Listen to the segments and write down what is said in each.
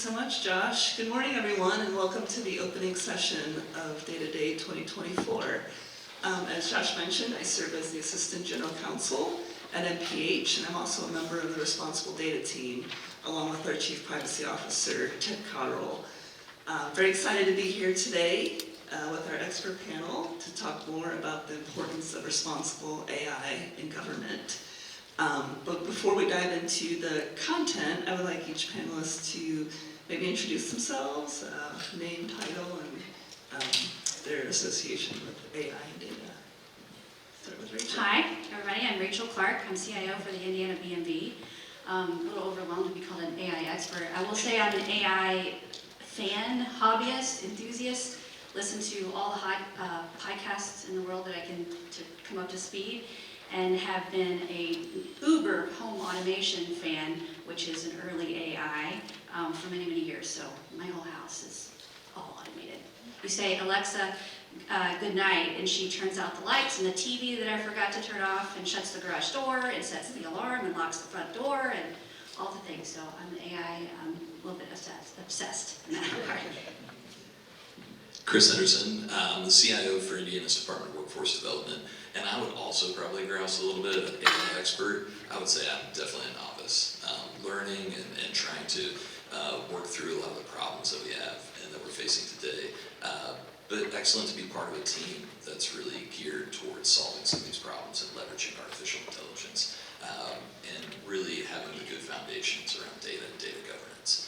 So much, Josh. Good morning, everyone, and welcome to the opening session of Data Day 2024. As Josh mentioned, I serve as the Assistant General Counsel at NPH, and I'm also a member of the Responsible Data team, along with our Chief Privacy Officer, Ted Cotterill. Very excited to be here today with our expert panel to talk more about the importance of responsible AI in government. But before we dive into the content, I would like each panelist to maybe introduce themselves, name, title, and their association with AI and data. Start with Rachel. Hi, everybody. I'm Rachel Clark. I'm CIO for the Indiana BMV. A little overwhelmed to be called an AI expert. I will say I'm an AI fan, hobbyist, enthusiast. Listen to all the podcasts in the world that I can to come up to speed, and have been a Uber home automation fan, which is an early AI, for many, many years. So my whole house is all automated. You say, Alexa, good night, and she turns out the lights and the TV that I forgot to turn off, and shuts the garage door, and sets the alarm, and locks the front door, and all the things. So I'm an AI, a little bit obsessed in that regard. Chris Henderson, I'm the CIO for Indiana's Department of Workforce Development, and I would also probably grouse a little bit of an AI expert. I would say I'm definitely a novice, learning and trying to work through a lot of the problems that we have and that we're facing today. But excellent to be part of a team that's really geared towards solving some of these problems and leveraging artificial intelligence, and really having the good foundations around data and data governance.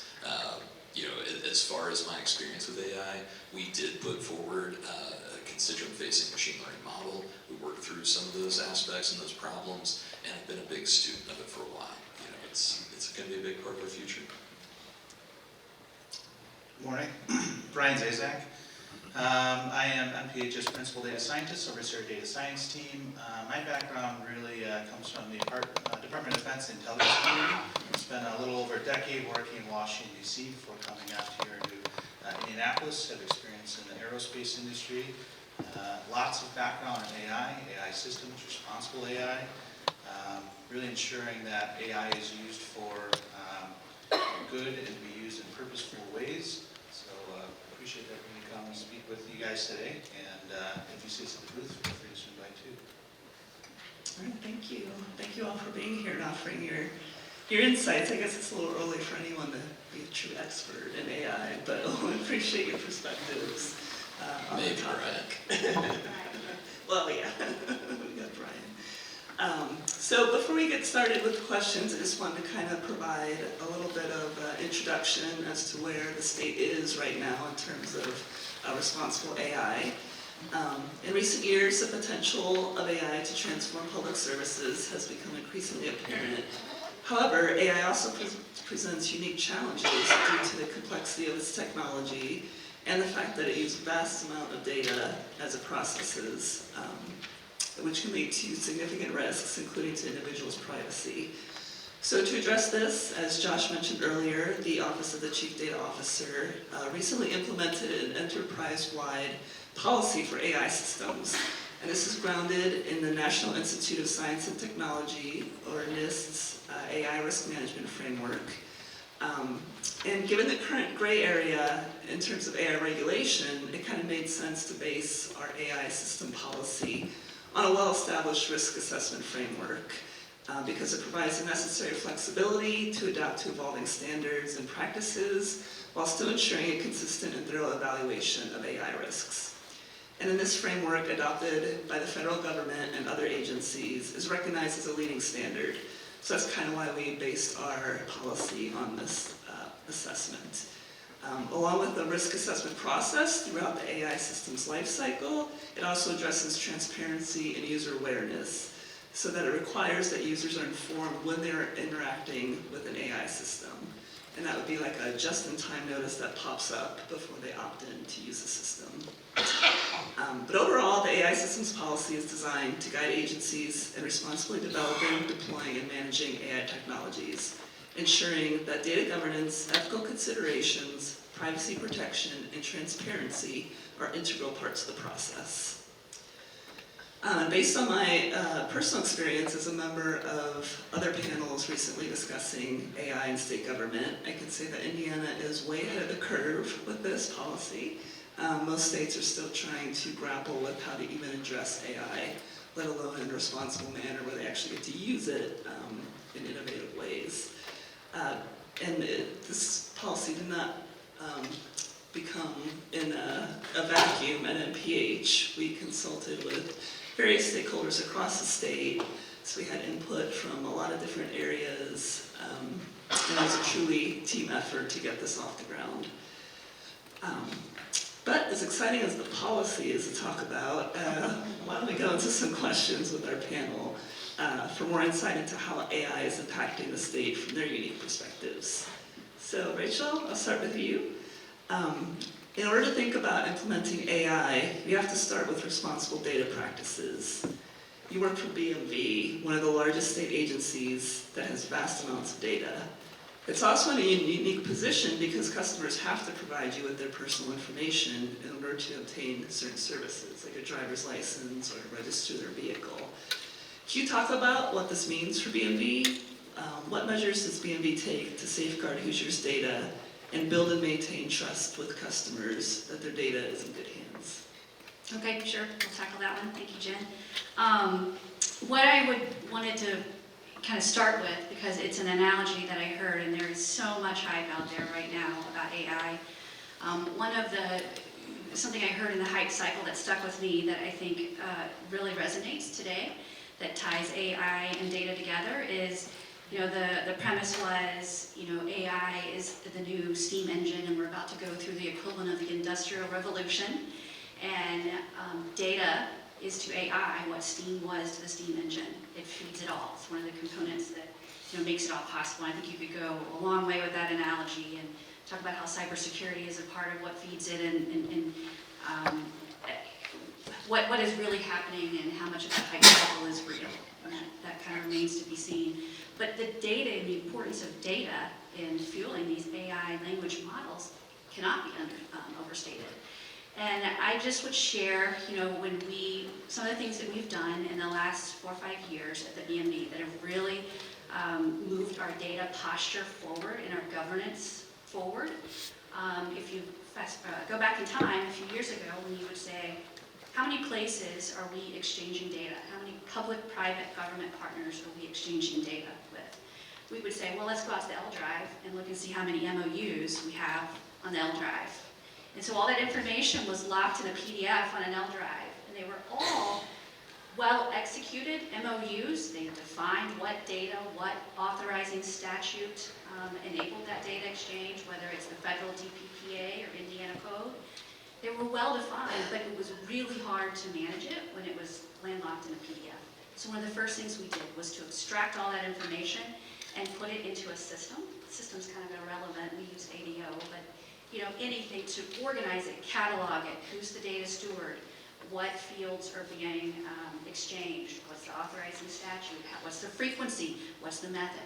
As far as my experience with AI, we did put forward a constituent-facing machine learning model. We worked through some of those aspects and those problems, and I've been a big student of it for a while. It's going to be a big part of our future. Good morning, Brian Zaczek. I am NPH's Principal Data Scientist, oversee our data science team. My background really comes from the Department of Defense Intelligence Community. I spent a little over a decade working in Washington, D.C. before coming out here to Indianapolis. Have experience in the aerospace industry. Lots of background in AI systems, responsible AI. Really ensuring that AI is used for good and be used in purposeful ways. So appreciate that we can come and speak with you guys today. And if you see us at the booth, feel free to swing by too. All right, thank you. Thank you all for being here and offering your insights. I guess it's a little early for anyone to be a true expert in AI, but I appreciate your perspectives on the topic. Well, yeah, we got Brian. So before we get started with questions, I just wanted to kind of provide a little bit of introduction as to where the state is right now in terms of responsible AI. In recent years, the potential of AI to transform public services has become increasingly apparent. However, AI also presents unique challenges due to the complexity of its technology and the fact that it uses a vast amount of data as it processes, which can lead to significant risks, including to individuals' privacy. So to address this, as Josh mentioned earlier, the Office of the Chief Data Officer recently implemented an enterprise-wide policy for AI systems. And this is grounded in the National Institute of Science and Technology, or NIST's AI Risk Management Framework. And given the current gray area in terms of AI regulation, it kind of made sense to base our AI system policy on a well-established risk assessment framework because it provides the necessary flexibility to adapt to evolving standards and practices while still ensuring a consistent and thorough evaluation of AI risks. And in this framework, adopted by the federal government and other agencies, is recognized as a leading standard. So that's kind of why we based our policy on this assessment. Along with the risk assessment process throughout the AI system's life cycle, it also addresses transparency and user awareness so that it requires that users are informed when they're interacting with an AI system. And that would be like a just-in-time notice that pops up before they opt in to use the system. But overall, the AI systems policy is designed to guide agencies in responsibly developing, deploying, and managing AI technologies, ensuring that data governance, ethical considerations, privacy protection, and transparency are integral parts of the process. Based on my personal experience as a member of other panels recently discussing AI in state government, I can say that Indiana is way ahead of the curve with this policy. Most states are still trying to grapple with how to even address AI, let alone in a responsible manner where they actually get to use it in innovative ways. This policy did not become in a vacuum at NPH. We consulted with various stakeholders across the state, so we had input from a lot of different areas, and it was a truly team effort to get this off the ground. But as exciting as the policy is to talk about, why don't we go into some questions with our panel for more insight into how AI is impacting the state from their unique perspectives. So Rachel, I'll start with you. In order to think about implementing AI, we have to start with responsible data practices. You work for BMV, one of the largest state agencies that has vast amounts of data. It's also in a unique position because customers have to provide you with their personal information in order to obtain certain services, like a driver's license or register their vehicle. Can you talk about what this means for BMV? What measures does BMV take to safeguard users' data and build and maintain trust with customers that their data is in good hands? Okay, sure, we'll tackle that one. Thank you, Jen. What I wanted to kind of start with, because it's an analogy that I heard, and there is so much hype out there right now about AI. Something I heard in the hype cycle that stuck with me that I think really resonates today, that ties AI and data together is, the premise was, AI is the new steam engine, and we're about to go through the equivalent of the Industrial Revolution, and data is to AI what steam was to the steam engine. It feeds it all. It's one of the components that makes it all possible. I think you could go a long way with that analogy and talk about how cybersecurity is a part of what feeds it, and what is really happening and how much of that hype cycle is real. And that kind of remains to be seen. But the data and the importance of data in fueling these AI language models cannot be overstated. And I just would share, some of the things that we've done in the last 4 or 5 years at the BMV that have really moved our data posture forward and our governance forward. If you go back in time a few years ago, when you would say, how many places are we exchanging data? How many public-private government partners are we exchanging data with? We would say, well, let's go out to the L drive and look and see how many MOUs we have on the L drive. And so all that information was locked in a PDF on an L drive, and they were all well-executed MOUs. They defined what data, what authorizing statute enabled that data exchange, whether it's the federal DPPA or Indiana code. They were well-defined, but it was really hard to manage it when it was landlocked in a PDF. So one of the first things we did was to extract all that information and put it into a system. The system's kind of irrelevant. We use OCDO, but anything to organize it, catalog it, who's the data steward, what fields are being exchanged, what's the authorizing statute, what's the frequency, what's the method.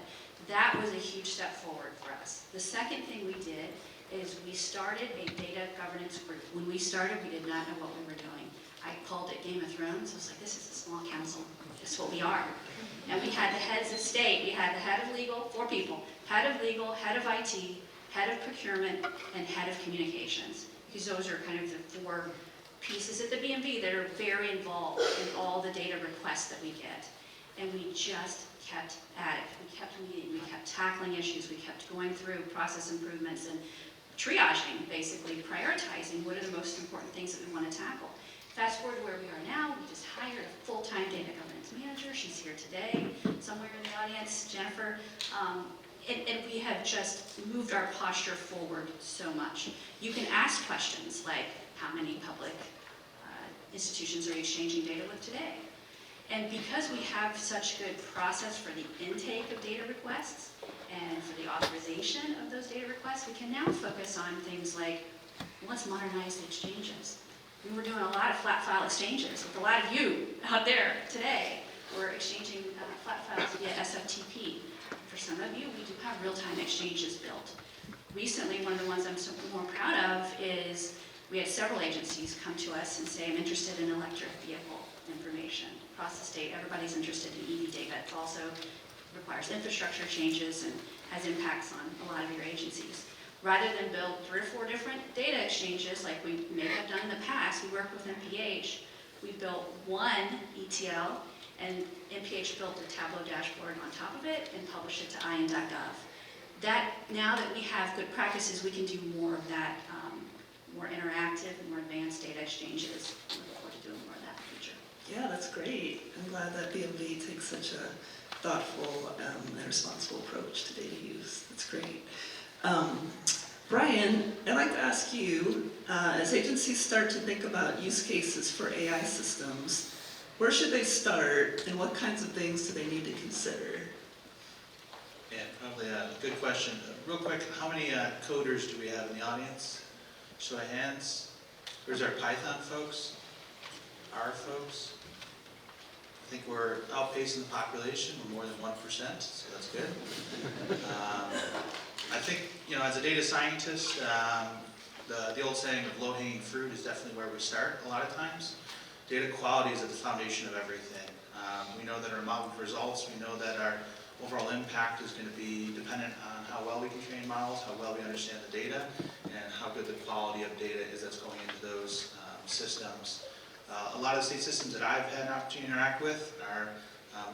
That was a huge step forward for us. The second thing we did is we started a data governance group. When we started, we did not know what we were doing. I called it Game of Thrones. I was like, this is a small council. This is what we are. And we had the heads of state. We had the head of legal, 4 people, head of legal, head of IT, head of procurement, and head of communications. Because those are kind of the 4 pieces at the BMV that are very involved in all the data requests that we get. And we just kept at it. We kept meeting, we kept tackling issues, we kept going through process improvements and triaging, basically prioritizing what are the most important things that we want to tackle. Fast forward to where we are now, we just hired a full-time data governance manager. She's here today, somewhere in the audience, Jennifer. And we have just moved our posture forward so much. You can ask questions like, how many public institutions are you exchanging data with today? And because we have such good process for the intake of data requests and for the authorization of those data requests, we can now focus on things like, let's modernize the exchanges. We were doing a lot of flat file exchanges with a lot of you out there today. We're exchanging flat files via SFTP. For some of you, we do have real-time exchanges built. Recently, one of the ones I'm so more proud of is we had several agencies come to us and say, I'm interested in an electric vehicle. information. Across the state, everybody's interested in ED data. It also requires infrastructure changes and has impacts on a lot of your agencies. Rather than build 3 or 4 different data exchanges like we may have done in the past, we worked with MPH. We built one ETL, and MPH built a Tableau dashboard on top of it and published it to IN.gov. Now that we have good practices, we can do more of that, more interactive and more advanced data exchanges. We look forward to doing more of that in the future. Yeah, that's great. I'm glad that BMV takes such a thoughtful and responsible approach to data use. That's great. Brian, I'd like to ask you, as agencies start to think about use cases for AI systems, where should they start and what kinds of things do they need to consider? Yeah, probably a good question. Real quick, how many coders do we have in the audience? Show of hands. Where's our Python folks? R folks? I think we're outpacing the population. We're more than 1%, so that's good. I think, as a data scientist, the old saying of low-hanging fruit is definitely where we start a lot of times. Data quality is at the foundation of everything. We know that our modeled results, we know that our overall impact is going to be dependent on how well we can train models, how well we understand the data, and how good the quality of data is that's going into those systems. A lot of the state systems that I've had an opportunity to interact with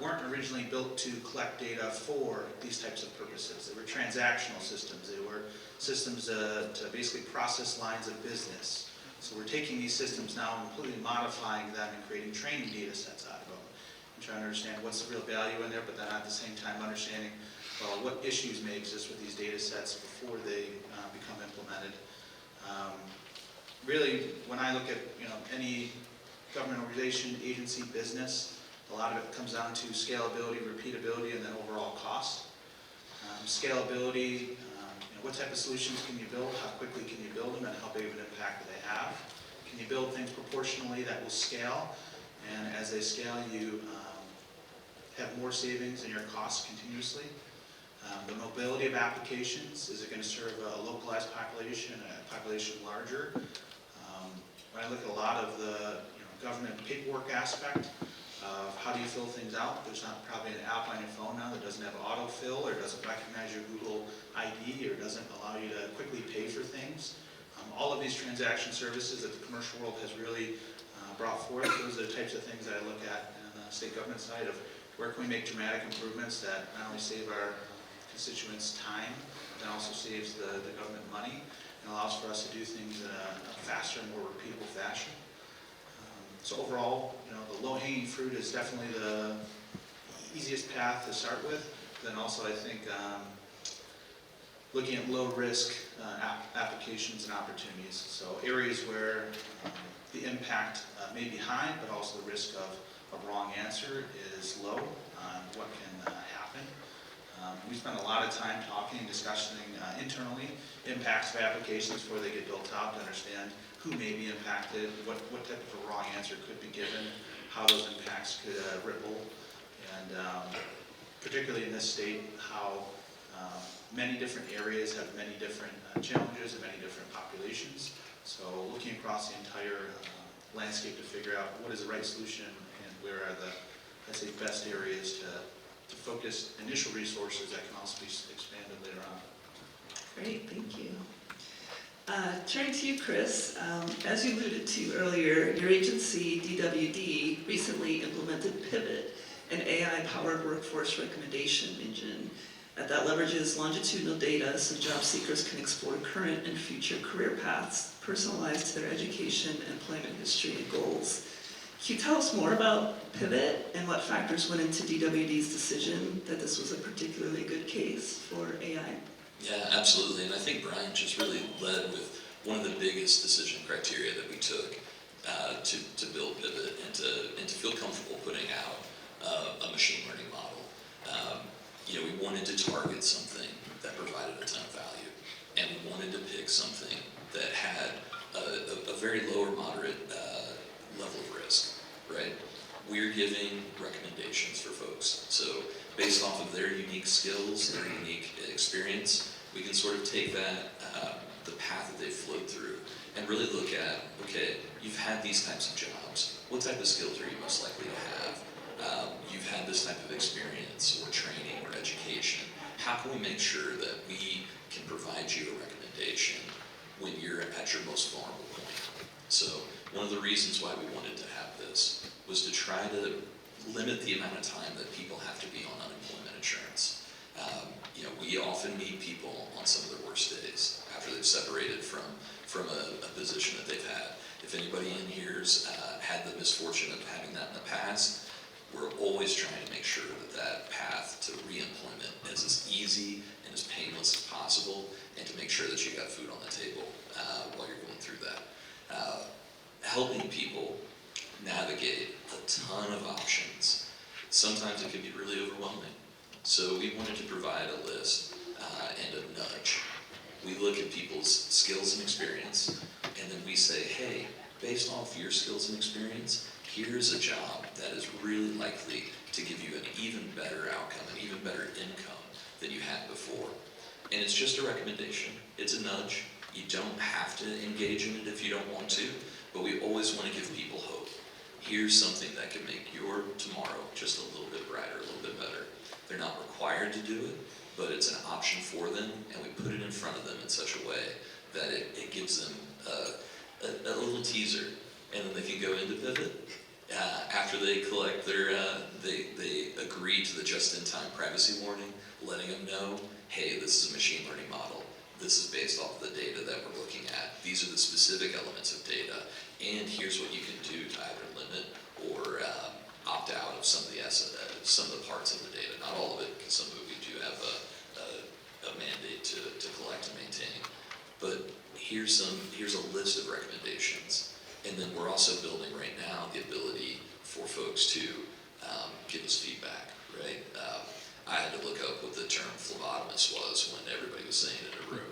weren't originally built to collect data for these types of purposes. They were transactional systems. They were systems to basically process lines of business. So we're taking these systems now and completely modifying them and creating training data sets out of them. And trying to understand what's the real value in there, but then at the same time understanding what issues may exist with these data sets before they become implemented. Really, when I look at any government organization, agency, business, a lot of it comes down to scalability, repeatability, and then overall cost. Scalability, what type of solutions can you build, how quickly can you build them, and how big of an impact do they have? Can you build things proportionally that will scale? And as they scale, you have more savings in your costs continuously. The mobility of applications, is it going to serve a localized population, a population larger? When I look at a lot of the government paperwork aspect of how do you fill things out, there's not probably an app on your phone now that doesn't have autofill or doesn't recognize your Google ID or doesn't allow you to quickly pay for things. All of these transaction services that the commercial world has really brought forth, those are the types of things that I look at on the state government side of where can we make dramatic improvements that not only save our constituents time, but also saves the government money and allows for us to do things in a faster and more repeatable fashion. So overall, the low-hanging fruit is definitely the easiest path to start with. Then also I think looking at low-risk applications and opportunities. So areas where the impact may be high, but also the risk of a wrong answer is low on what can happen. We spend a lot of time talking and discussing internally impacts of applications before they get built out to understand who may be impacted, what type of a wrong answer could be given, how those impacts could ripple, and particularly in this state, how many different areas have many different challenges and many different populations. So looking across the entire landscape to figure out what is the right solution and where are the, let's say, best areas to focus initial resources that can also be expanded later on. Great, thank you. Turning to you, Chris, as you alluded to earlier, your agency, DWD, recently implemented Pivot, an AI-powered workforce recommendation engine that leverages longitudinal data so job seekers can explore current and future career paths personalized to their education, employment history, and goals. Can you tell us more about Pivot and what factors went into DWD's decision that this was a particularly good case for AI? Yeah, absolutely. And I think Brian just really led with one of the biggest decision criteria that we took to build Pivot and to feel comfortable putting out a machine learning model. We wanted to target something that provided a ton of value, and we wanted to pick something that had a very low or moderate level of risk, right? We're giving recommendations for folks. So based off of their unique skills, their unique experience, we can sort of take that the path that they flowed through, and really look at, okay, you've had these types of jobs. What type of skills are you most likely to have? You've had this type of experience or training or education. How can we make sure that we can provide you a recommendation when you're at your most vulnerable point? So one of the reasons why we wanted to have this was to try to limit the amount of time that people have to be on unemployment insurance. We often meet people on some of their worst days after they've separated from a position that they've had. If anybody in here's had the misfortune of having that in the past, we're always trying to make sure that path to re-employment is as easy and as painless as possible, and to make sure that you got food on the table while you're going through that. Helping people navigate a ton of options. Sometimes it can be really overwhelming. So we wanted to provide a list and a nudge. We look at people's skills and experience, and then we say, hey, based off your skills and experience, here's a job that is really likely to give you an even better outcome, an even better income than you had before. And it's just a recommendation. It's a nudge. You don't have to engage in it if you don't want to, but we always want to give people hope. Here's something that can make your tomorrow just a little bit brighter, a little bit better. They're not required to do it, but it's an option for them, and we put it in front of them in such a way that it gives them a little teaser, and then they can go into pivot. After they collect their, they agree to the just-in-time privacy warning, letting them know, hey, this is a machine learning model. This is based off of the data that we're looking at. These are the specific elements of data, and here's what you can do to either limit or opt out of some of the parts of the data. Not all of it, because some of it we do have a mandate to collect and maintain. But here's a list of recommendations, and then we're also building right now the ability for folks to give us feedback. Right? I had to look up what the term phlebotomist was when everybody was saying it in a room.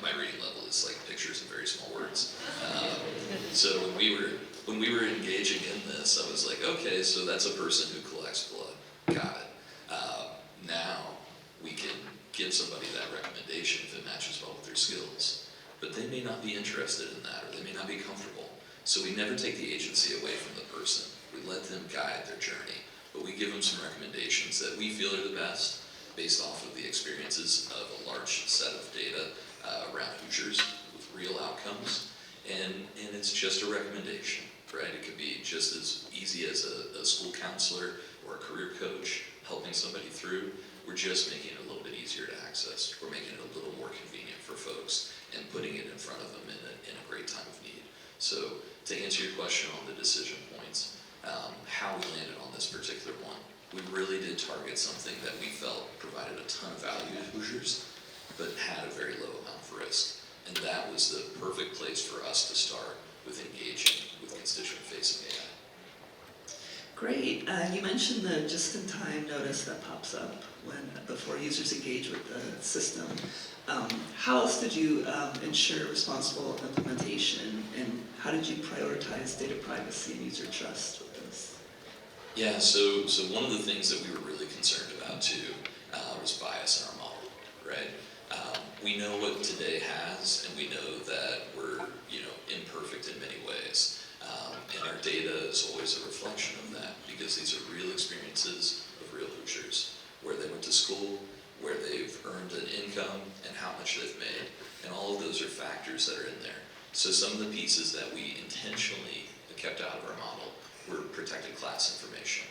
My reading level is like pictures and very small words. So when we were engaging in this, I was like, okay, so that's a person who collects blood. Got it. Now we can give somebody that recommendation if it matches well with their skills. But they may not be interested in that, or they may not be comfortable. So we never take the agency away from the person. We let them guide their journey. But we give them some recommendations that we feel are the best based off of the experiences of a large set of data around Hoosiers with real outcomes. And it's just a recommendation, right? It could be just as easy as a school counselor or a career coach helping somebody through. We're just making it a little bit easier to access. We're making it a little more convenient for folks and putting it in front of them in a great time of need. So to answer your question on the decision points, how we landed on this particular one, we really did target something that we felt provided a ton of value to Hoosiers, but had a very low amount of risk. And that was the perfect place for us to start with engaging with constituent-facing AI. Great. You mentioned the just-in-time notice that pops up before users engage with the system. How else did you ensure responsible implementation, and how did you prioritize data privacy and user trust with this? Yeah, so one of the things that we were really concerned about too was bias in our model, right? We know what today has, and we know that we're imperfect in many ways. And our data is always a reflection of that, because these are real experiences of real Hoosiers, where they went to school, where they've earned an income, and how much they've made. And all of those are factors that are in there. So some of the pieces that we intentionally kept out of our model were protected class information.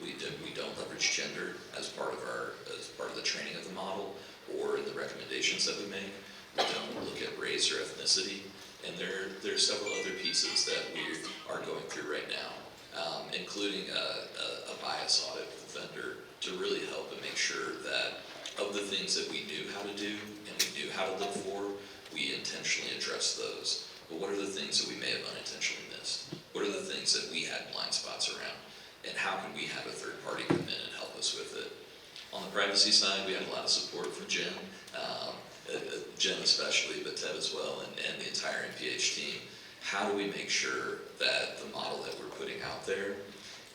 We don't leverage gender as part of the training of the model or in the recommendations that we make. We don't look at race or ethnicity. And there are several other pieces that we are going through right now, including a bias audit with the vendor to really help and make sure that of the things that we knew how to do and we knew how to look for, we intentionally address those. But what are the things that we may have unintentionally missed? What are the things that we had blind spots around? And how can we have a third party come in and help us with it? On the privacy side, we had a lot of support from Jen. Jen especially, but Ted as well, and the entire NPH team. How do we make sure that the model that we're putting out there,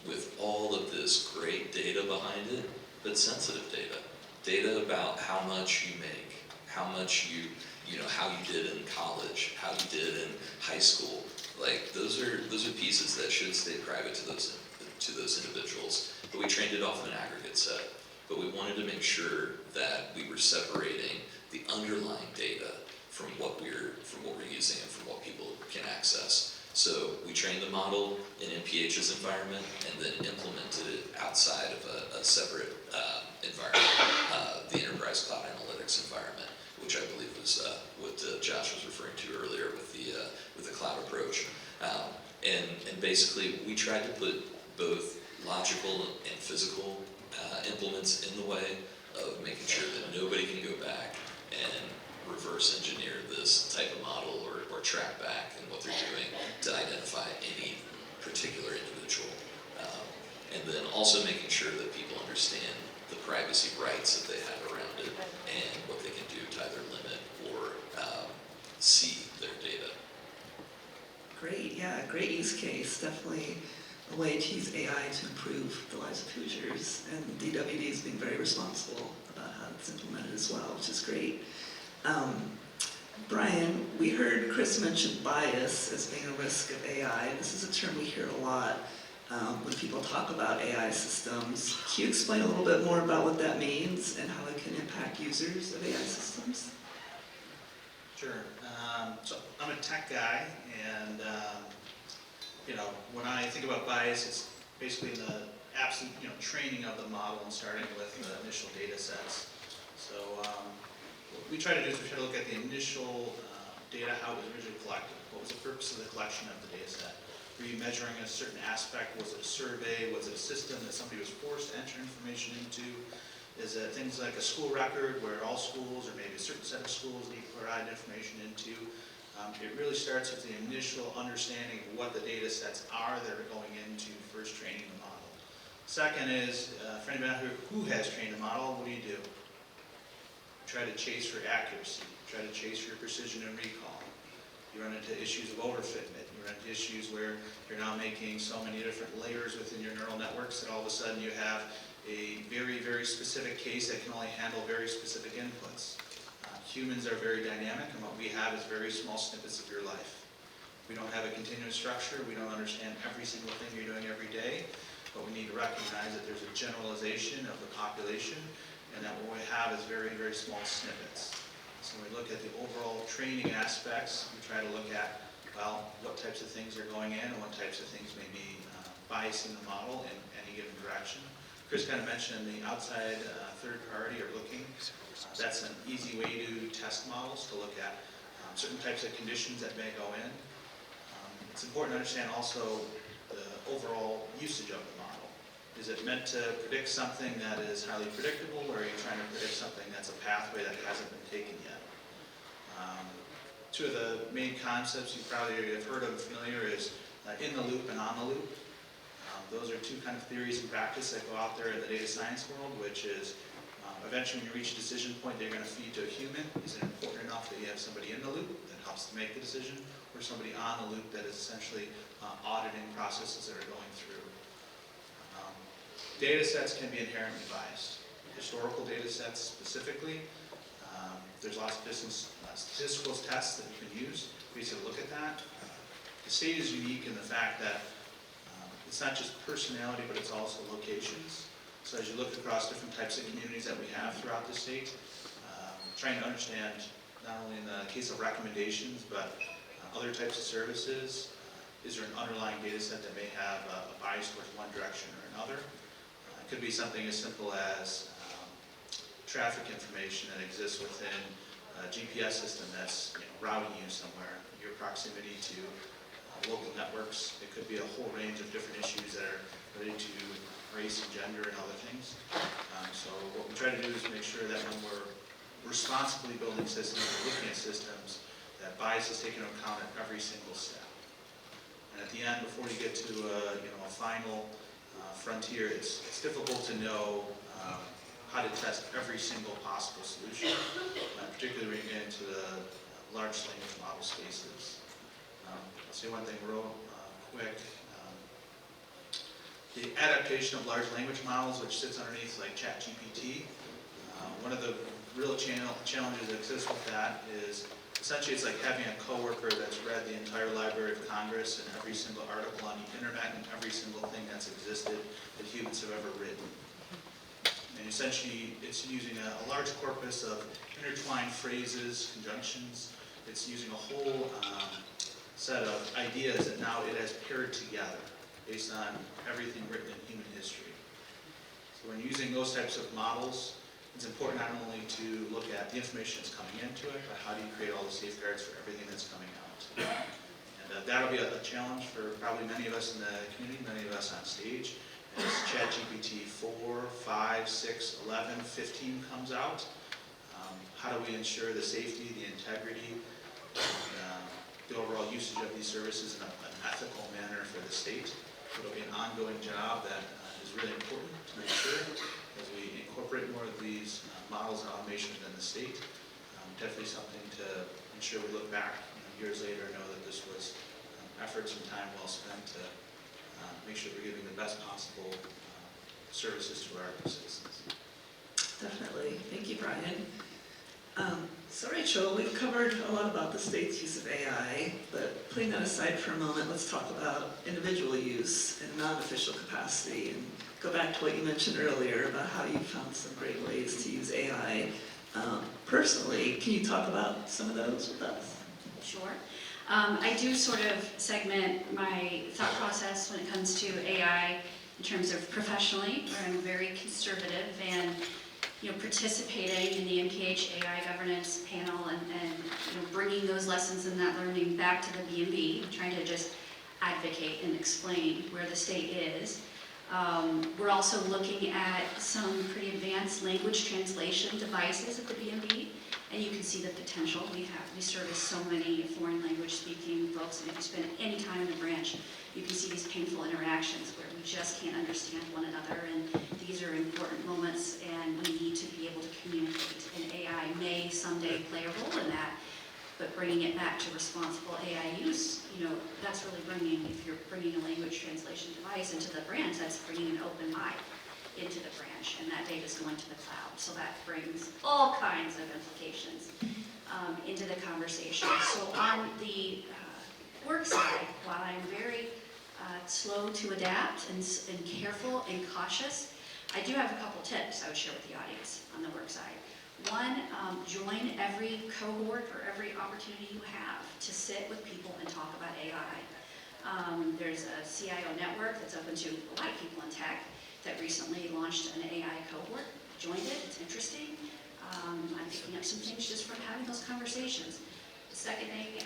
with all of this great data behind it, but sensitive data about how much you make, how much you how you did in college, how you did in high school. Like those are pieces that should stay private to those individuals. But we trained it off of an aggregate set. But we wanted to make sure that we were separating the underlying data from what we're using and from what people can access. So we trained the model in NPH's environment and then implemented it outside of a separate environment, the Enterprise Cloud Analytics environment, which I believe was what Josh was referring to earlier with the cloud approach. And basically, we tried to put both logical and physical implements in the way of making sure that nobody can go back and reverse engineer this type of model or track back in what they're doing to identify any particular individual. And then also making sure that people understand the privacy rights that they have around it and what they can do to either limit or see their data. Great, yeah, great use case. Definitely a way to use AI to improve the lives of Hoosiers. And DWD is being very responsible about how it's implemented as well, which is great. Brian, we heard Chris mention bias as being a risk of AI. This is a term we hear a lot when people talk about AI systems. Can you explain a little bit more about what that means and how it can impact users of AI systems? Sure. So I'm a tech guy, and when I think about bias, it's basically the absolute training of the model and starting with the initial data sets. So what we try to do is we try to look at the initial data, how it was originally collected. What was the purpose of the collection of the data set? Were you measuring a certain aspect? Was it a survey? Was it a system that somebody was forced to enter information into? Is it things like a school record where all schools or maybe a certain set of schools need to provide information into? It really starts with the initial understanding of what the data sets are that are going into first training the model. Second is, for anybody out here who has trained the model, what do? Try to chase for accuracy. Try to chase for precision and recall. You run into issues of overfitment. You run into issues where you're now making so many different layers within your neural networks that all of a sudden you have a very, very specific case that can only handle very specific inputs. Humans are very dynamic, and what we have is very small snippets of your life. We don't have a continuous structure. We don't understand every single thing you're doing every day, but we need to recognize that there's a generalization of the population, and that what we have is very, very small snippets. So when we look at the overall training aspects, we try to look at, well, what types of things are going in and what types of things may be biasing the model in any given direction. Chris kind of mentioned the outside third party or looking. That's an easy way to test models, to look at certain types of conditions that may go in. It's important to understand also the overall usage of the model. Is it meant to predict something that is highly predictable, or are you trying to predict something that's a pathway that hasn't been taken yet? Two of the main concepts you probably have heard of, familiar, is in the loop and on the loop. Those are two kind of theories in practice that go out there in the data science world, which is eventually when you reach a decision point they're going to feed to a human. Is it important enough that you have somebody in the loop that helps to make the decision, or somebody on the loop that is essentially auditing processes that are going through? Data sets can be inherently biased. Historical data sets specifically, there's lots of statistical tests that you can use for you to look at that. The state is unique in the fact that it's not just personality, but it's also locations. So as you look across different types of communities that we have throughout the state, trying to understand not only in the case of recommendations, but other types of services, is there an underlying data set that may have a bias towards one direction or another? It could be something as simple as traffic information that exists within a GPS system that's routing you somewhere, your proximity to local networks. It could be a whole range of different issues that are related to race and gender and other things. So what we try to do is make sure that when we're responsibly building systems or looking at systems, that bias is taken into account at every single step. And at the end, before you get to a final frontier, it's difficult to know how to test every single possible solution, particularly when you get into the large language model spaces. I'll say one thing real quick. The adaptation of large language models, which sits underneath like ChatGPT, one of the real challenges that exist with that is essentially it's like having a coworker that's read the entire Library of Congress and every single article on the internet and every single thing that's existed that humans have ever written. And essentially it's using a large corpus of intertwined phrases, conjunctions. It's using a whole set of ideas that now it has paired together based on everything written in human history. So when using those types of models, it's important not only to look at the information that's coming into it, but how do you create all the safeguards for everything that's coming out. And that'll be a challenge for probably many of us in the community, many of us on stage. As ChatGPT 4, 5, 6, 11, 15 comes out, how do we ensure the safety, the integrity, and the overall usage of these services in an ethical manner for the state? It'll be an ongoing job that is really important to make sure as we incorporate more of these models and automation within the state. Definitely something to ensure we look back years later and know that this was efforts and time well spent to make sure we're giving the best possible services to our citizens. Definitely. Thank you, Brian. So Rachel, we've covered a lot about the state's use of AI, but putting that aside for a moment, let's talk about individual use in a non-official capacity and go back to what you mentioned earlier about how you found some great ways to use AI. Personally, can you talk about some of those with us? Sure. I do sort of segment my thought process when it comes to AI in terms of professionally, where I'm very conservative and participating in the NPH AI governance panel and bringing those lessons and that learning back to the B&B, trying to just advocate and explain where the state is. We're also looking at some pretty advanced language translation devices at the B&B, and you can see the potential we have. We service so many foreign language speaking folks, and if you spend any time in the branch, you can see these painful interactions where we just can't understand one another, and these are important moments, and we need to be able to communicate. And AI may someday play a role in that, but bringing it back to responsible AI use, that's really if you're bringing a language translation device into the branch, that's bringing an open mic into the branch, and that data is going to the cloud. So that brings all kinds of implications into the conversation. So on the work side, while I'm very slow to adapt and careful and cautious, I do have a couple tips I would share with the audience on the work side. One, join every cohort or every opportunity you have to sit with people and talk about AI. There's a CIO network that's open to a lot of people in tech that recently launched an AI cohort. Joined it, it's interesting. I'm picking up some things just from having those conversations. The second thing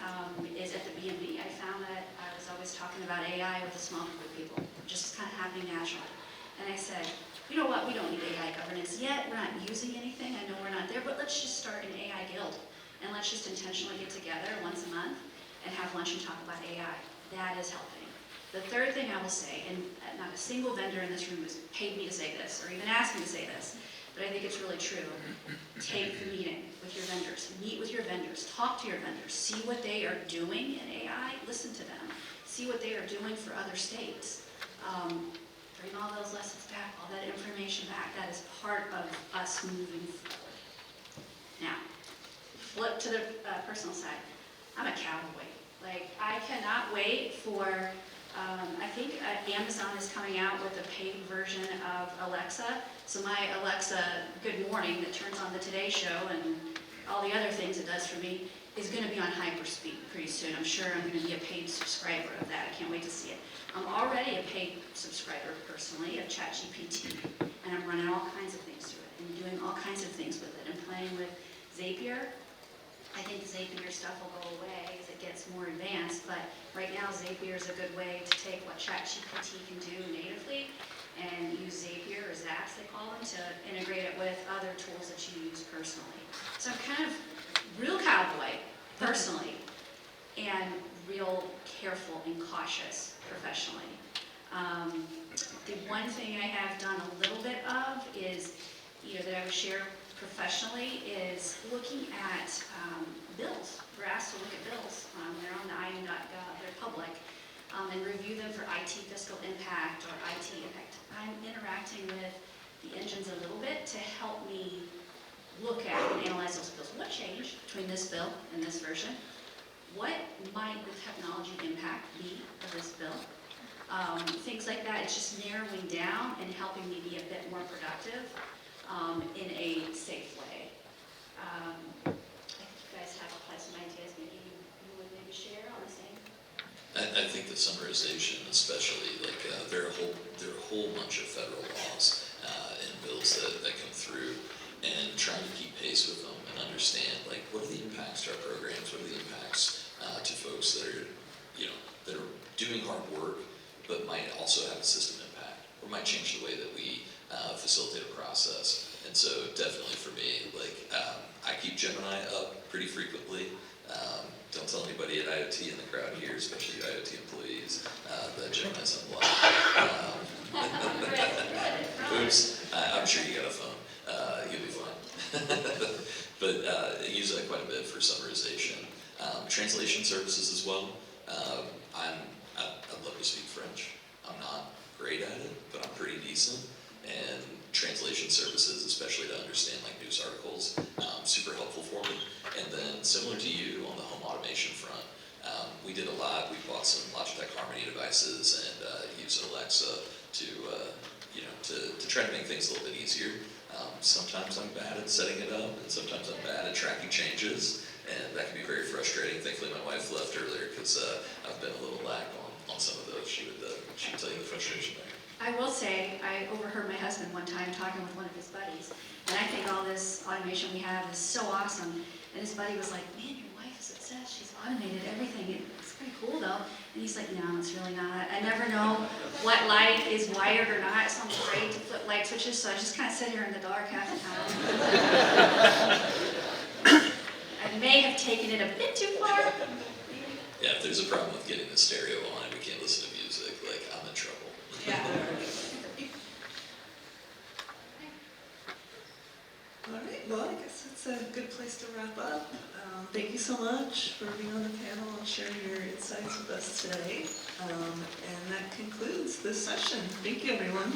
is at the B&B, I found that I was always talking about AI with a small group of people, just kind of happening naturally. And I said, you know what, we don't need AI governance yet, we're not using anything, I know we're not there, but let's just start an AI guild. And let's just intentionally get together once a month and have lunch and talk about AI. That is helping. The third thing I will say, and not a single vendor in this room has paid me to say this, or even asked me to say this, but I think it's really true. Take the meeting with your vendors, meet with your vendors, talk to your vendors, see what they are doing in AI, listen to them, see what they are doing for other states. Bring all those lessons back, all that information back. That is part of us moving forward. Now, flip to the personal side. I'm a cowboy. I cannot wait for, I think Amazon is coming out with a paid version of Alexa. So my Alexa, good morning, that turns on the Today Show and all the other things it does for me, is going to be on hyperspeed pretty soon. I'm sure I'm going to be a paid subscriber of that. I can't wait to see it. I'm already a paid subscriber personally of ChatGPT, and I'm running all kinds of things through it and doing all kinds of things with it and playing with Zapier. I think Zapier stuff will go away as it gets more advanced, but right now Zapier is a good way to take what ChatGPT can do natively and use Zapier, or Zaczek they call them, to integrate it with other tools that you use personally. So I'm kind of real cowboy personally and real careful and cautious professionally. The one thing I have done a little bit of is, that I would share professionally, is looking at bills. We're asked to look at bills. They're on the IU.gov, they're public, and review them for IT fiscal impact or IT impact. I'm interacting with the engines a little bit to help me look at and analyze those bills. What changed between this bill and this version? What might the technology impact be of this bill? Things like that. It's just narrowing down and helping me be a bit more productive in a safe way. I think you guys have some ideas maybe you would maybe share on the same. I think the summarization, especially, like there are a whole bunch of federal laws and bills that come through, and trying to keep pace with them and understand like what are the impacts to our programs, what are the impacts to folks that are that are doing hard work, but might also have a system impact, or might change the way that we facilitate a process. And so definitely for me, like I keep Gemini up pretty frequently. Don't tell anybody at IoT in the crowd here, especially IoT employees, that Gemini's unlocked. Oops, I'm sure you got a phone. You'll be fine. But I use that quite a bit for summarization. Translation services as well. I'd love to speak French. I'm not great at it, but I'm pretty decent. And translation services, especially to understand like news articles, super helpful for me. And then similar to you on the home automation front, we did a lot. We bought some Logitech Harmony devices and used Alexa to try to make things a little bit easier. Sometimes I'm bad at setting it up, and sometimes I'm bad at tracking changes, and that can be very frustrating. Thankfully, my wife left earlier because I've been a little lack on some of those. She would tell you the frustration there. I will say, I overheard my husband one time talking with one of his buddies, and I think all this automation we have is so awesome. And his buddy was like, man, your wife is obsessed. She's automated everything. It's pretty cool though. And he's like, no, it's really not. I never know what light is wired or not, so I'm afraid to flip light switches, so I just kind of sit here in the dark half the time. I may have taken it a bit too far. Yeah, if there's a problem with getting the stereo on and we can't listen to music, like I'm in trouble. Yeah. All right, well, I guess it's a good place to wrap up. Thank you so much for being on the panel and sharing your insights with us today. And that concludes this session. Thank you, everyone.